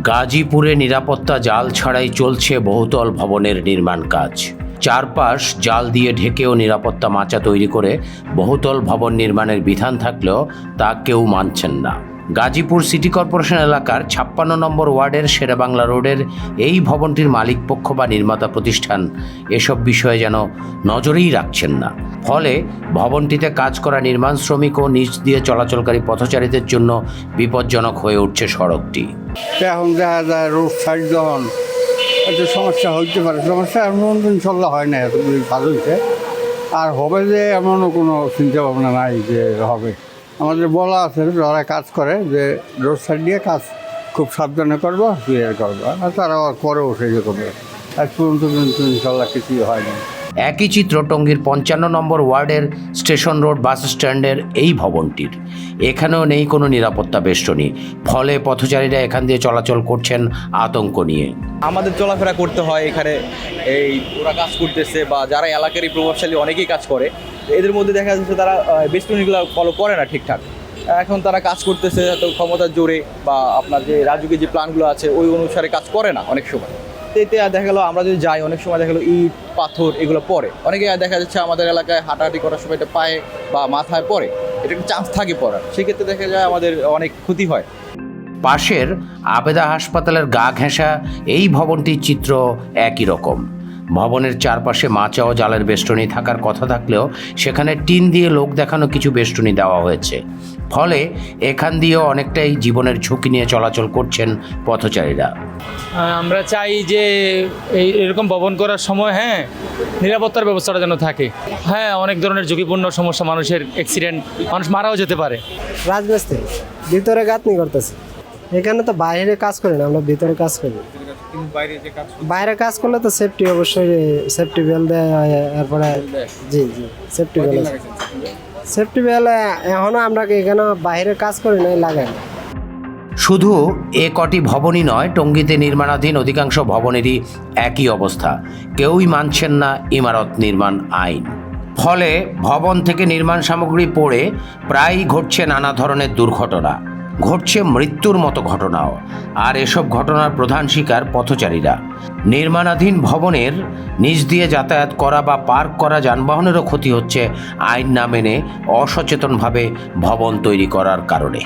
গাজীপুরে নিরাপত্তা জাল ছাড়াই চলছে বহুতল ভবনের নির্মাণ কাজ। চারপাশ জাল দিয়ে ঢেকেও নিরাপত্তা মাচা তৈরি করে বহুতল ভবন নির্মাণের বিধান থাকলেও তা কেউ মানছেন না। গাজীপুর সিটি কর্পোরেশন এলাকার ৫৬ নম্বর ওয়ার্ডের শেরেবাংলা রোডের এই ভবনটির মালিকপক্ষ বা নির্মাতা প্রতিষ্ঠান এসব বিষয়ে যেন নজরেই রাখছেন না। ফলে ভবনটিতে কাজ করা নির্মাণ শ্রমিক ও নিচ দিয়ে চলাচলকারী পথচারীদের জন্য বিপজ্জনক হয়ে উঠছে সড়কটি। এখন দেখা যায় রোড সাইড যখন একটু সমস্যা হইতে পারে, সমস্যা এমন ইনশাল্লাহ হয় না, এতগুলি ভালো হয়েছে। আর হবে যে এমনও কোনো চিন্তা ভাবনা নাই যে হবে। আমাদের বলা আছে যারা কাজ করে যে রোড সাইড দিয়ে কাজ খুব সাবধানে করবো, ক্লিয়ার করবো, আর তারা করেও সেই করবে। আজ পর্যন্ত কিন্তু ইনশাল্লাহ কিছুই হয়নি। একই চিত্র টঙ্গীর ৫৫ নম্বর ওয়ার্ডের স্টেশন রোড বাস স্ট্যান্ডের এই ভবনটির। এখানেও নেই কোনো নিরাপত্তা বেষ্টনী, ফলে পথচারীরা এখান দিয়ে চলাচল করছেন আতঙ্ক নিয়ে। আমাদের চলাফেরা করতে হয় এখানে, এই ওরা কাজ করতেছে বা যারা এলাকারই প্রভাবশালী অনেকেই কাজ করে, এদের মধ্যে দেখা যাচ্ছে তারা বেষ্টনীগুলো ফলো করে না ঠিকঠাক। এখন তারা কাজ করতেছে হয়তো ক্ষমতার জোরে বা আপনার যে রাজুকের যে প্ল্যানগুলো আছে ওই অনুসারে কাজ করে না অনেক সময়। এতে দেখা গেলো আমরা যদি যাই অনেক সময় দেখা গেলো ইট পাথর এগুলো পড়ে, অনেকে দেখা যাচ্ছে আমাদের এলাকায় হাঁটাহাঁটি করার সময় এটা পায়ে বা মাথায় পড়ে, এটা একটা চান্স থাকে পড়ার, সেক্ষেত্রে দেখা যায় আমাদের অনেক ক্ষতি হয়। পাশের আবেদা হাসপাতালের গা ঘেঁষা এই ভবনটির চিত্র একই রকম। ভবনের চারপাশে মাচা ও জালের বেষ্টনী থাকার কথা থাকলেও সেখানে টিন দিয়ে লোক দেখানো কিছু বেষ্টনী দেওয়া হয়েছে। ফলে এখান দিয়েও অনেকটাই জীবনের ঝুঁকি নিয়ে চলাচল করছেন পথচারীরা। আমরা চাই যে এরকম ভবন করার সময় নিরাপত্তার ব্যবস্থাটা যেন থাকে। অনেক ধরনের ঝুঁকিপূর্ণ সমস্যা, মানুষের অ্যাক্সিডেন্ট, মানুষ মারাও যেতে পারে। রাজমিস্ত্রি ভিতরে গাঁথনি করতেছে, এখানে তো বাইরে কাজ করি না, আমরা ভিতরে কাজ করি। বাইরে কাজ করলে তো সেফটি, অবশ্যই সেফটি বেল দেয়, এরপরে জি সেফটি বেল, সেফটি বেল এখনো আমরা এখানে বাইরে কাজ করি না, লাগাই না। শুধু এ কটি ভবনই নয়, টঙ্গীতে নির্মাণাধীন অধিকাংশ ভবনেরই একই অবস্থা। কেউই মানছেন না ইমারত নির্মাণ আইন। ফলে ভবন থেকে নির্মাণ সামগ্রী পড়ে প্রায়ই ঘটছে নানা ধরনের দুর্ঘটনা, ঘটছে মৃত্যুর মতো ঘটনাও। আর এসব ঘটনার প্রধান শিকার পথচারীরা। নির্মাণাধীন ভবনের নিচ দিয়ে যাতায়াত করা বা পার্ক করা যানবাহনেরও ক্ষতি হচ্ছে আইন না মেনে অসচেতনভাবে ভবন তৈরি করার কারণে।